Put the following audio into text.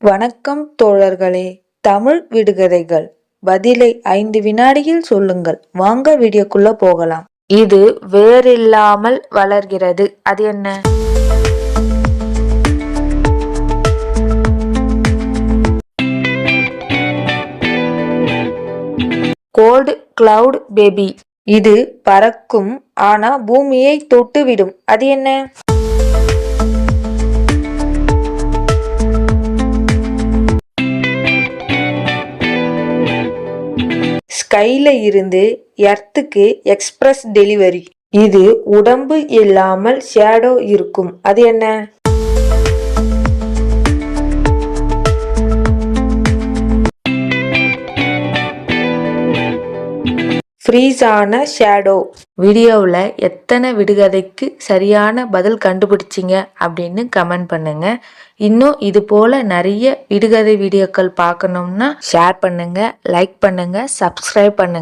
வணக்கம் தோழர்களே. தமிழ் விடுகதைகள் பதிலை 5 வினாடியில் சொல்லுங்கள். வாங்க வீடியோக்குள்ள போகலாம். இது வேரில்லாமல் வளர்கிறது, அது என்ன? Gold cloud baby. இது பறக்கும், ஆனா பூமியை தொட்டுவிடும், அது என்ன? ஸ்கைல இருந்து எர்த்துக்கு எக்ஸ்பிரஸ் டெலிவரி. இது உடம்பு இல்லாமல் ஷேடோ இருக்கும், அது என்ன? ஃப்ரீஸான ஷேடோ. வீடியோவில் எத்தனை விடுகதைக்கு சரியான பதில் கண்டுபிடிச்சிங்க அப்படின்னு கமெண்ட் பண்ணுங்க. இன்னும் இது போல நிறைய விடுகதை வீடியோக்கள் பார்க்கணும்னா ஷேர் பண்ணுங்க, லைக் பண்ணுங்க, சப்ஸ்கிரைப் பண்ணுங்க.